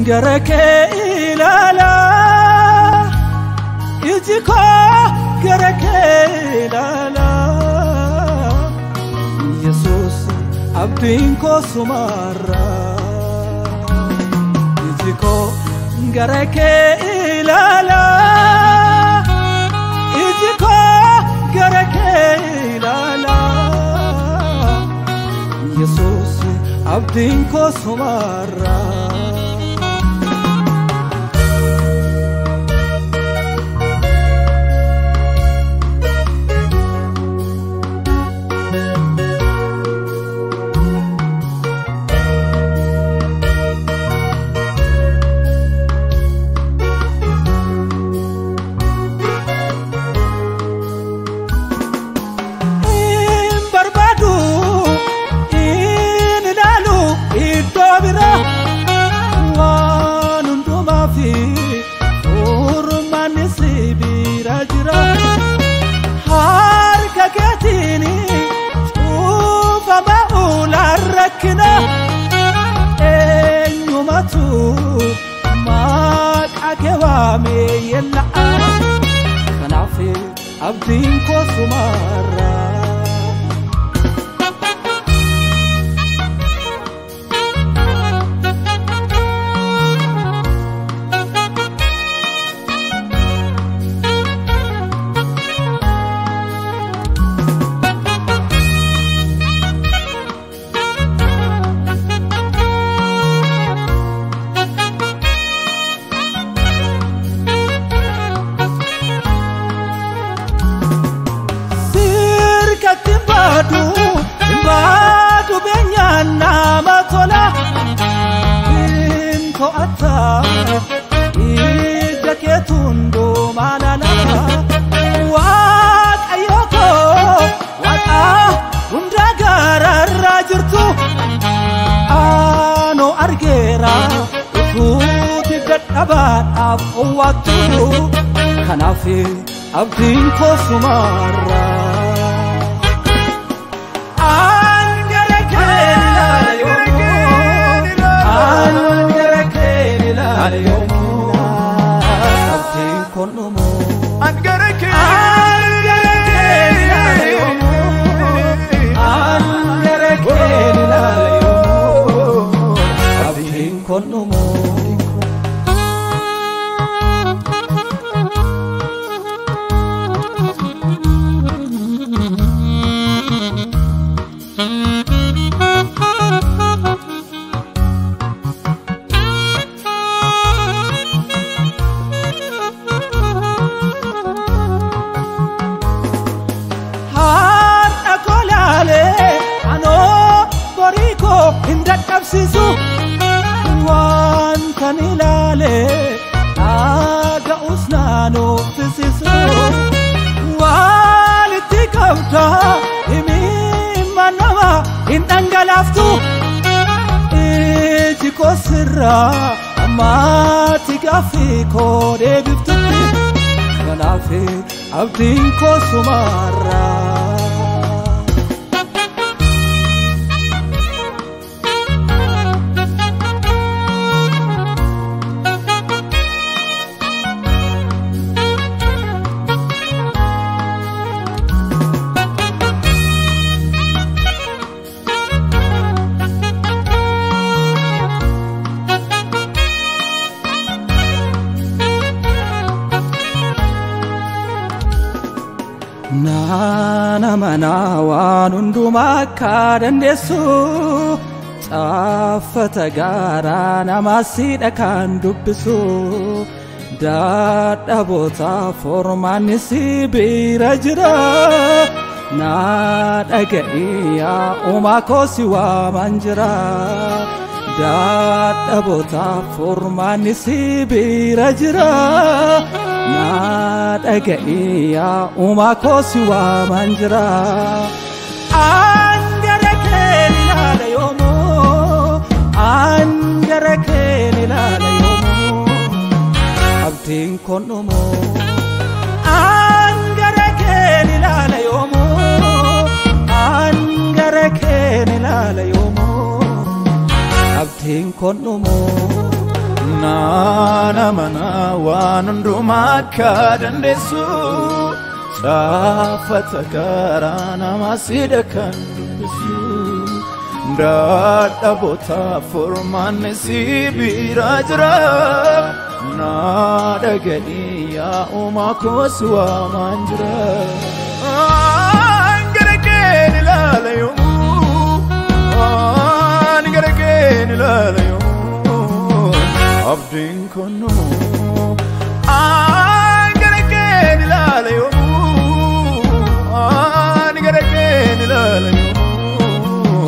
garake ilala ijiko garake ilala Jesus abdin ko sumara ijiko garake ilala ijiko garake ilala Jesus abdin ko sumara كنا يوماتو ما كاكوامي يلا كنافي عبدين كوسمارا Imbadu benyana matola Into atta Ijaketundo malala Wak ayoko Waka undagara rajirtu Ano argera Ufuti gadabat afwatu Kanafi abdin ko sumara Sisu wan kanilale aga usnano sisu waliti kabta imi manama indangalaftu ejiko sirra amati gafi ko debiftu kanafi abdin ko sumara Nana manawan unduma kadandesu Tafata gara namasida kan dubbisu Dada bota formani sibira jira Nada iya umako siwa manjira Dada bota formani sibira jira Nada iya umako siwa manjira Angarake nilala yomo Angarake nilala yomo Abdin konomo Angarake nilala yomo Angarake nilala yomo Abdin konomo waan hundumaa akka dandeessu caafata garaa nama sida kan dubbisu dadhaboota furmaanni si bira jira naada gadii yaa uumaa koo si waamaan jira angarakeen ilaala yoomuu angarakeen ilaala yoomuu abdiin konnu angarakeen ilaala yoomuu angarakeen ilaala yoomuu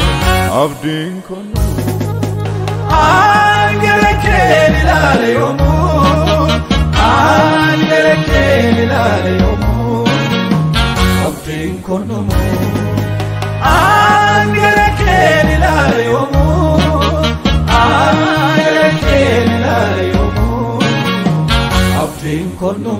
abdiin konnu angarakeen ilaala yoomuu angarakeen ilaala yoomuu abdiin konnu angarakeen ilaala yoomuu angarakeen ilaala yoomuu abdiin konnu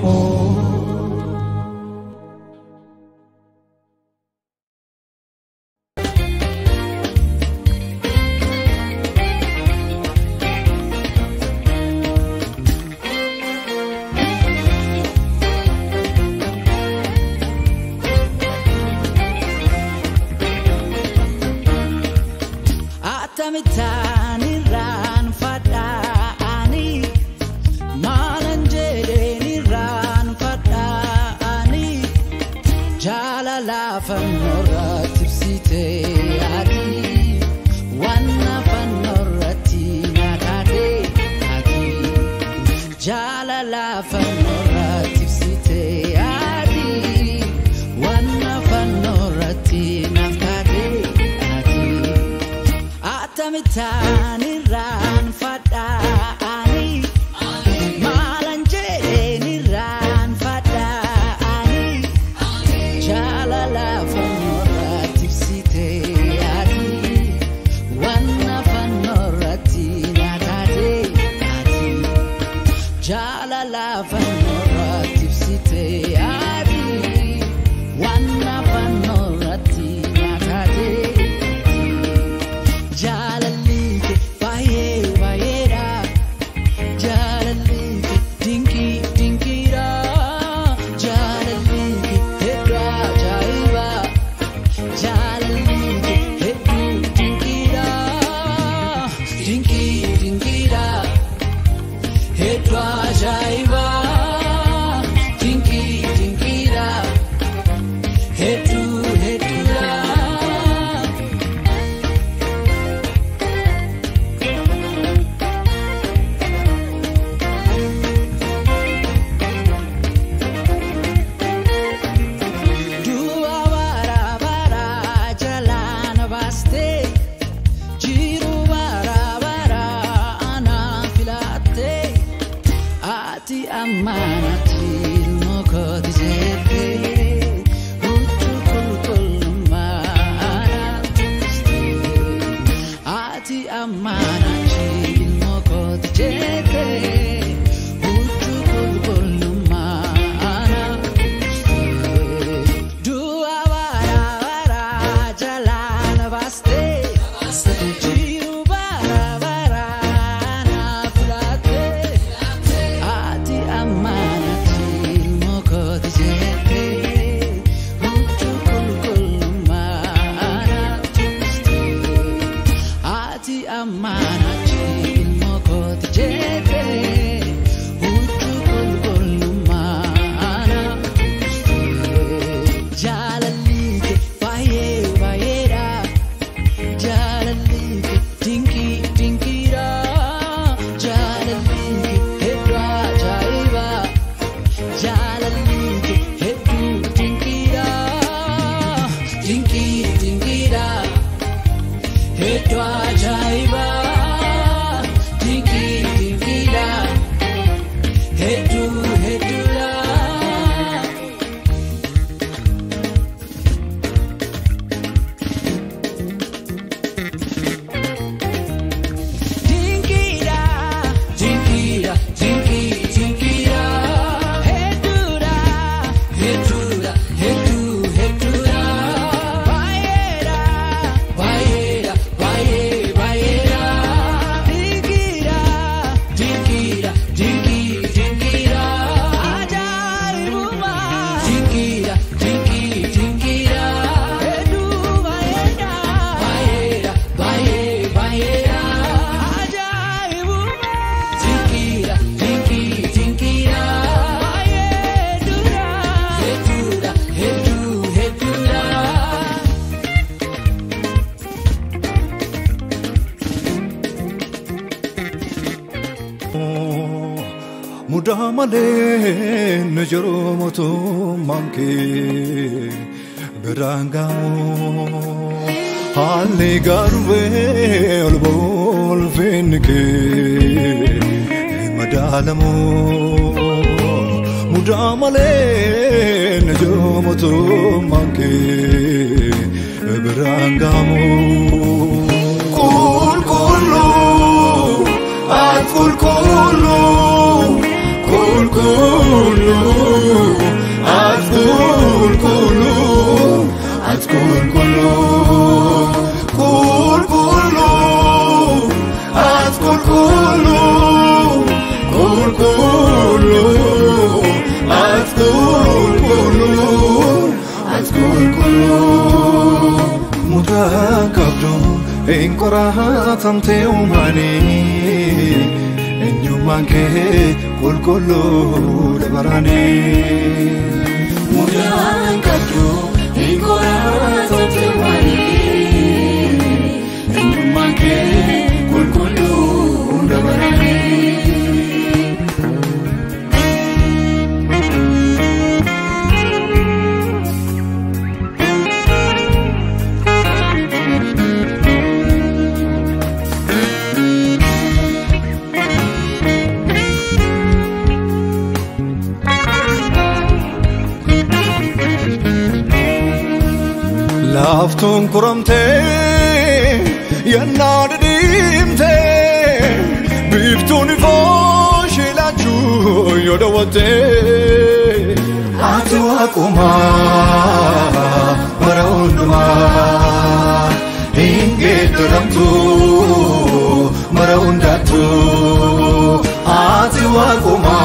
mudamale najaro moto manke berangamo halle garwe olbol fenke madalamo mudamale najaro moto manke berangamo kul kullu at kul kullu kul kullu at kul kullu at kul kullu kul kullu at kul kullu kul kullu at kul kullu at kul kullu mutakabdum enkora tamte umani enyumanke kul kullu dabarani mutakabdum enkora tamte umani enyumanke kul kullu dabarani Lafton kuramte yanadimte biftuni foshilachu yodawate atu akuma maraunduma inge turamtu maraundatu atu akuma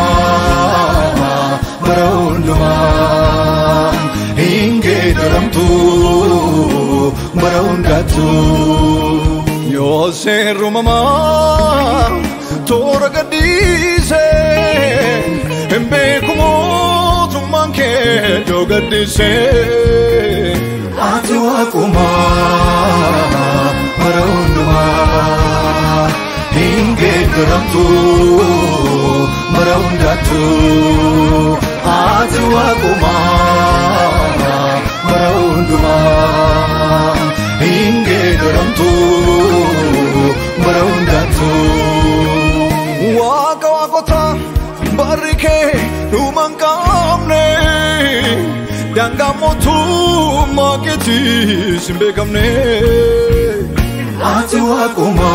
maraunduma inge turamtu maraundatu yose rumama toragadise embe kumo tumanke dogadise atu akuma maraunduma inge turamtu maraundatu atu akuma maraunduma inge turamtu maraundatu waka wakota barike numankamne dangamotu maketi simbekamne atu akuma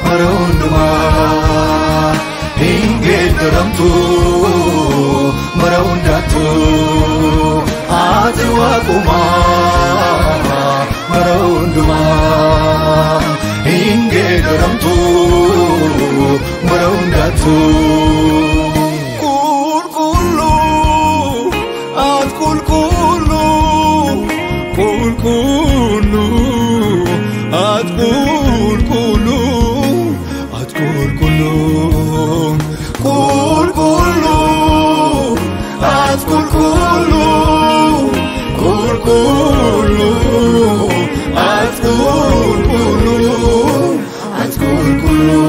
maraunduma inge turamtu maraundatu atu akuma maraunduma inge turamtu maraundatu kul kullu at kul kullu kul kullu at kul kullu at kul kullu kul kullu at kul kullu kul kullu at kul kullu at kul kullu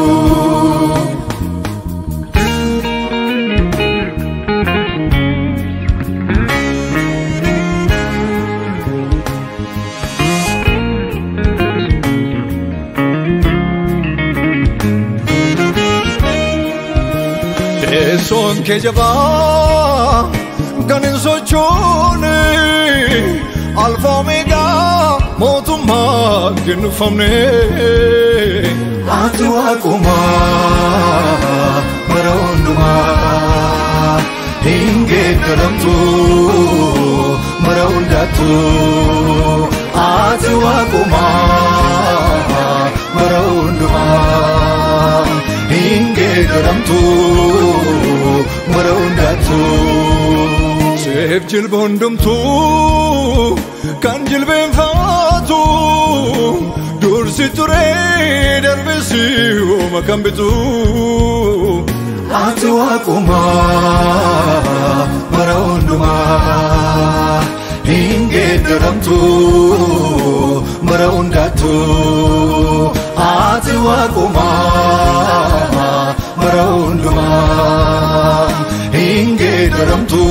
son ke jaba ganin sochone alfa omega motuma ginfamne atu akuma maraunduma inge turamtu maraundatu atu akuma maraunduma inge turamtu maraundatu sef jilbondumtu kan jilben fatu dursi ture darbisi makambitu atu akuma maraunduma inge turamtu maraundatu atu akuma maraunduma geeddaramtu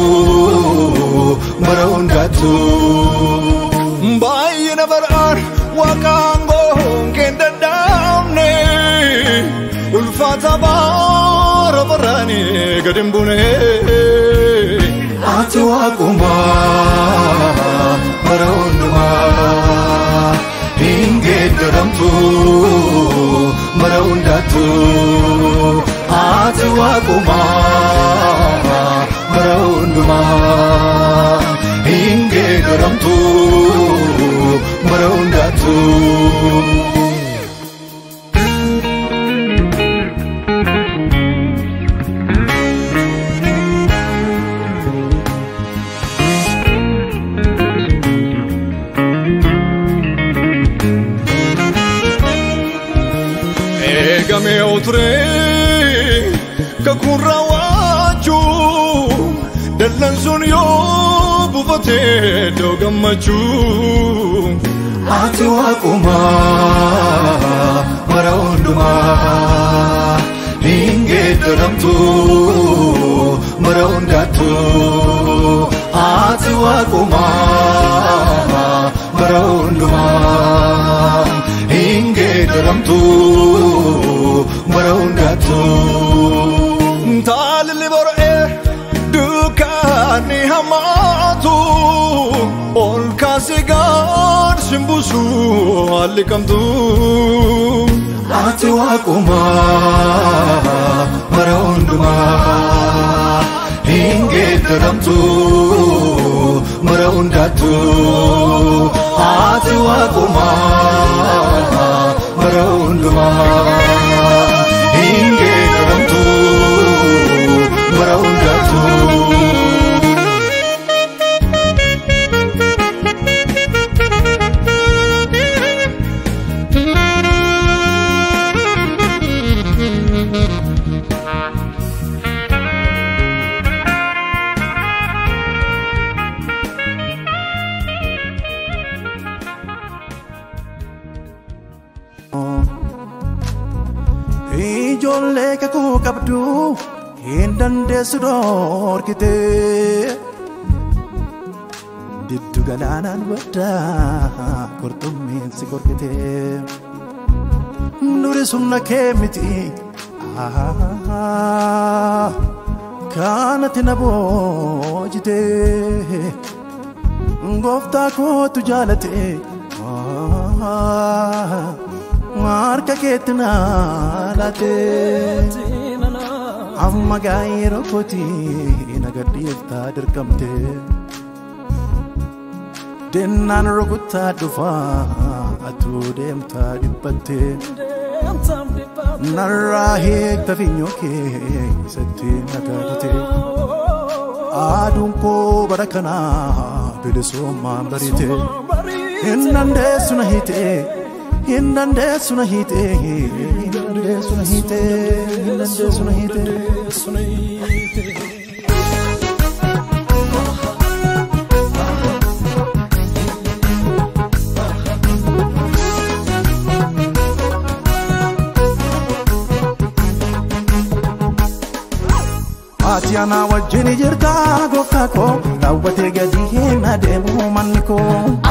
bara hundaatu baay'ina bar'aan waaqaan goonqeen dadhaabne ulfaata bara baraani gad hin buune ati waaquma bara hundumaa hin geeddaramtu bara hundaatu ati waaquma bara hundumaa hin geeddaramtu bara hundaatu Eegame oture kakun raawwachu dallan sun yoo buufate doo gammachu ati waaquma bara hundumaa hin geeddaramtu bara hundaatu ati waaquma bara hundumaa hin geeddaramtu bara hundaatu taalli bor'ee dukkaanni hamaatu ol kaasee gaad simbusu haalli kamtu ati waaquma bara hundumaa hin geeddaramtu bara hundaatu ati waaquma bara hundumaa hin geeddaramtu bara hundaatu ijoollee kakuu qabdu hin dandeessu dhorkite diddu galaanaan waddaa qurxummiin si qorkite nuri sumna kee miti kaanati na boojite gooftaa kootu jaalate marka keetti naa laate amma gaayiroo kooti nagaddeeftaa dirqamte dennaan rukuttaa dhufaa atuu deemtaa dhiphatte narraa hiikta finyoo keessatti nagaadute aduun koo bara kanaa bilisummaan barite hin dandeessu na hiite hin dandeessu na hiite hin dandeessu na hiite hin dandeessu na hiite ati ana wajjin jirta gooftaa koo raawwatee gadi hin adeemu manni koo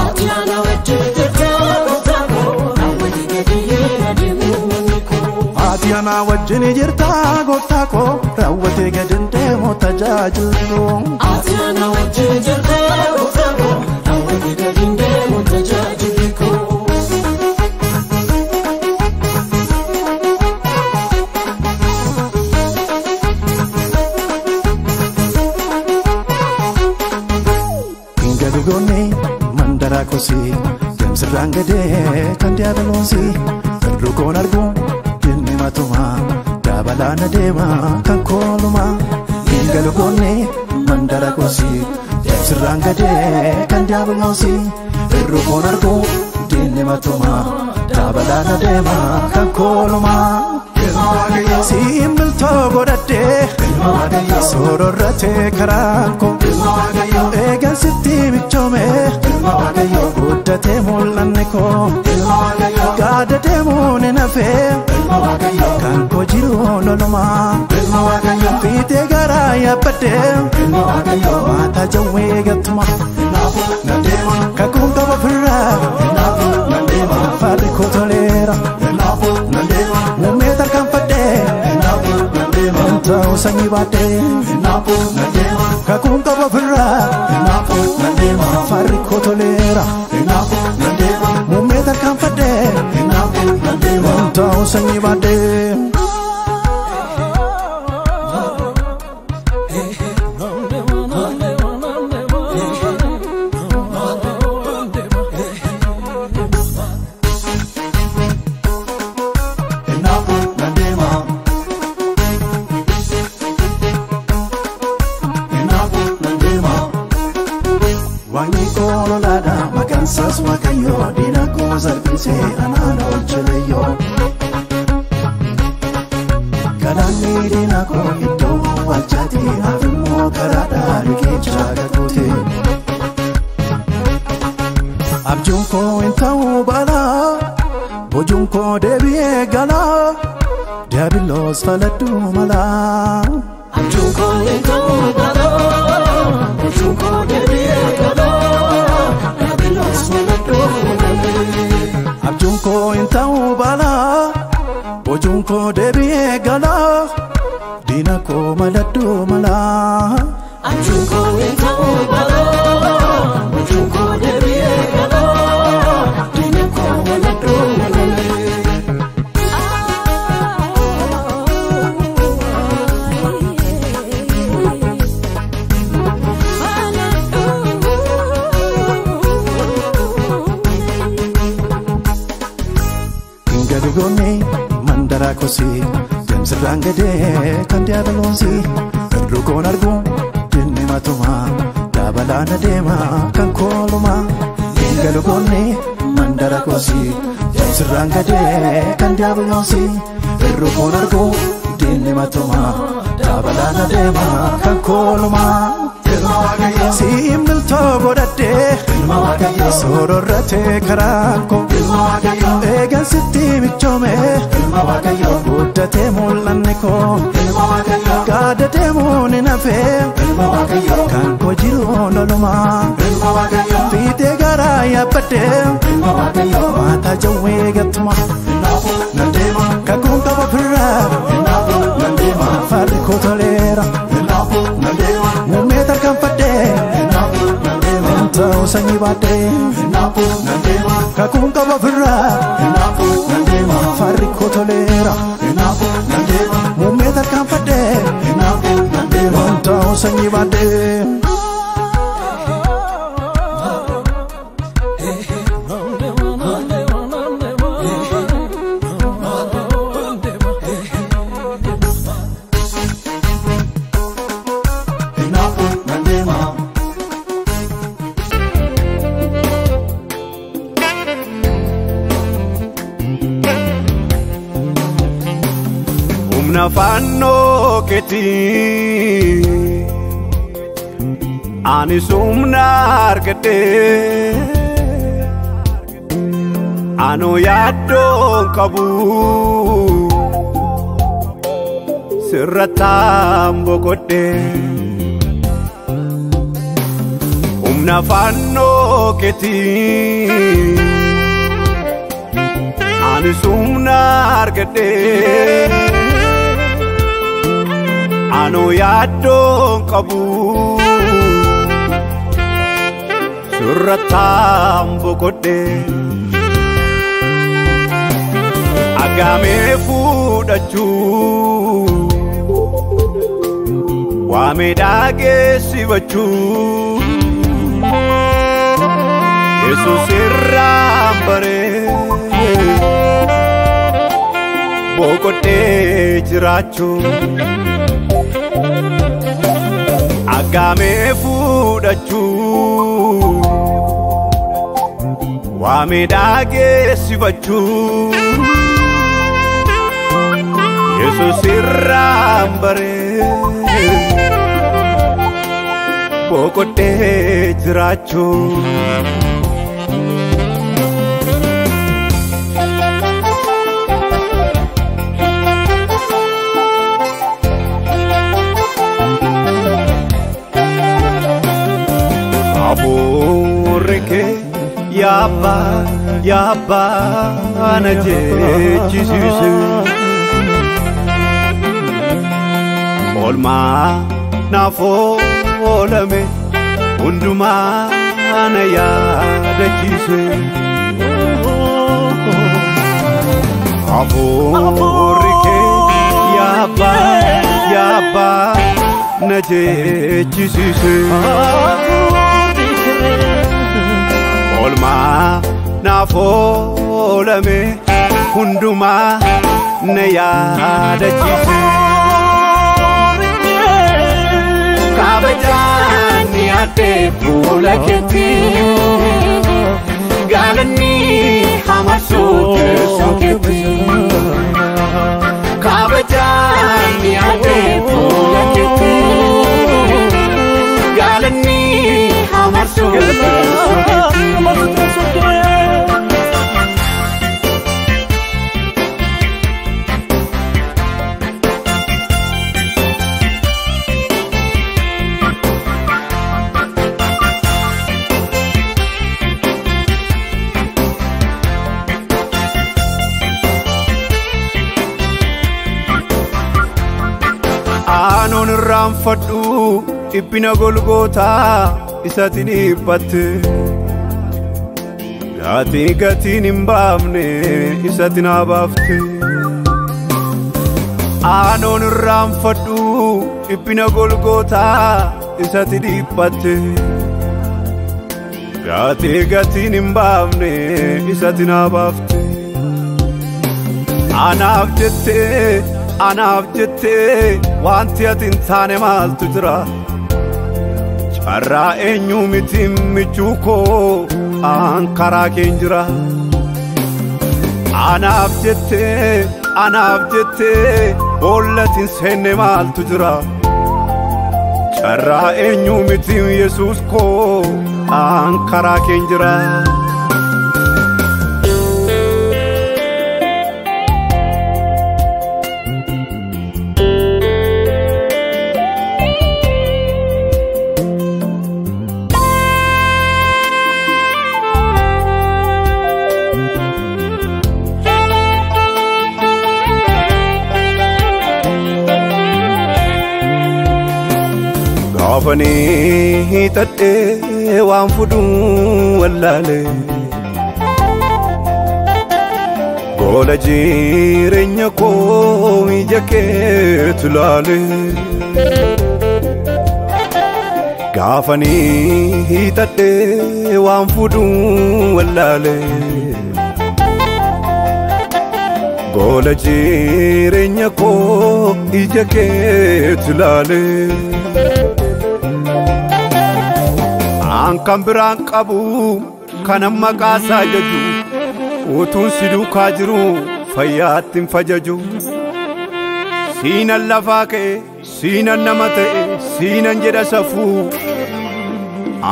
ati ana wajjin jirta gooftaa koo raawwatee gadi hin adeemu manni koo ati ana wajjin jirta gooftaa koo raawwatee gadi hin deemu tajaajilu ati ana wajjin jirta gooftaa koo raawwatee gadi hin deemu tajaajilu koo mandara kosi jamsirraan gadee kan diiyaabaloosi firru koon argu dinni matuma dabalaan adeema kan kooluma hingalu goone mandara kosi jamsirraan gadee kan diiyaabaloosi firru koon argu dinni matuma dabalaan adeema kan kooluma simbiltoo godhadhee sororratee karaan koo eegan sitti michoome guddate mul'anni koo gaada deemuun nafee kan koo jiru lolumaa fiitee garaa yaabbadee maata jawwee gattuma kakuun qaba firraa farri koo toleera muumee tarkaanfadhee ta'uu sanyii baadhee kakuun qaba firraa farri koo toleera muumee tarkaanfadhee ta'uu sanyii baadhee. Sas wakayo dina ko zarbise anano chaleyo kadani dina ko ito wachati afimo karada rikecha gakote abjun ko entau bala bojun ko debiye gala diabilos faladu mala abjun ko entau bala bojun ko debiye gala abjunko intau bala bojunko debiye gala dinako maladu mala abjunko intau bala bojunko debiye gala dinako maladu mala Goni mandara kosi demsrangade kandia balonsi rukon argu jinni matuma dabalana dema kan koluma goni mandara kosi demsrangade kandia balonsi rukon argu jinni matuma dabalana dema kan koluma Simil to godate sororate karanko egan sitti bichome guddate mul'anni koo gaada deemuun nafe kan koo jiru lolumaa fiitee garaa yaabbadee maata jawwee gattuma kakuun qaba firraa farri koo toleera muumee tarkaanfadhee ta'uu sanyii baadhee kakuun qaba firraa farri koo toleera muumee tarkaanfadhee ta'uu sanyii baadhee. Nafanno keti ani sumna argate ano yaddo kabu sirratam bogote nafanno keti ani sumna argate ano yaddo kabu surratam bogote agame fudachu wame dage sivachu Jesus irrambare bogote jirachu agame fudachu wame dage sivachu Jesus irrambare bogote jirachu Yabba na jechisiise Olma nafo olame unduma na yaadachise Aforike Yabba na jechisiise Olma nafo olame unduma na yaadachise Kabajani ate pula keti Galani hamaso kesoketi Kabajani ate pula keti Galani hamaso kesoketi Anon ramfadu ipina golgota isatini patte gati nimbamne isatina bafte Anon ramfadu ipina golgota isatini patte gati nimbamne isatina bafte Anaaf jette wanti atin taane maaltu jira Carraa eenyu miti michuu koo aan karaa keen jira Anaaf jette boollatin seenne maaltu jira Carraa eenyu miti Yesuus koo aan karaa keen jira Afani tadde waan fudu wallale Gola jireenya koo ijake tulale Gaafani tadde waan fudu wallale Gola jireenya koo ijake tulale Kan biraan qabu kan maqaasaa jaju utuun si duukaa jiru fayyaattiin fajaju Siinan lafaa ka'e siinan nama ta'e siinan jedha safuu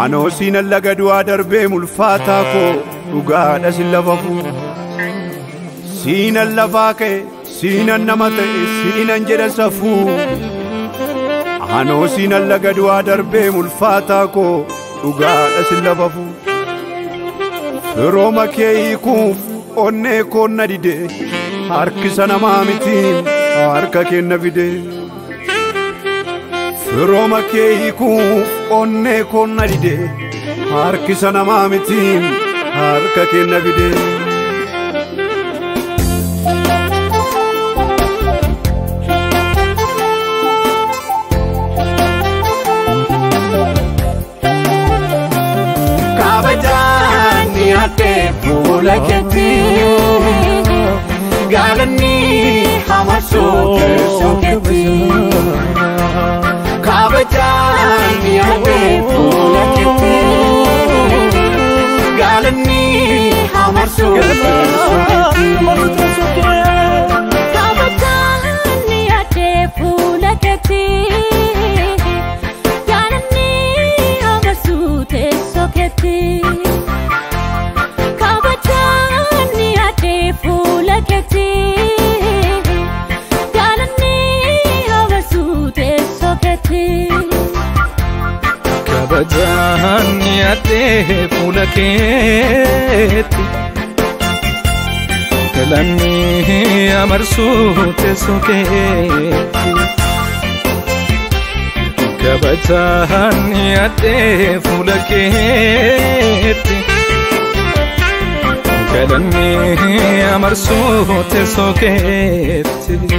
Anoo siinan laga du'aa darbee mulfaataa koo dhugaadha sin lafafuu Siinan lafaa ka'e siinan nama ta'e siinan jedha safuu Anoo siinan laga du'aa darbee mulfaataa koo dhugaadha sin lafafu Firooma kee hiikuuf onnee koon na dide harkisa namaa mitiin harka kee na fide Firooma kee hiikuuf onnee koon na dide harkisa namaa mitiin harka kee na fide Ate pula keti Galani hamaso kesoketi Kabajani ate pula keti Galani hamaso kesoketi Kabajani ate pula keti Galani hamaso kesoketi Kabajani ate pula ke keetti galanni amarsuu teessoo keetti kabajaan yaadee fuula keetti galanni amarsuu teessoo keetti.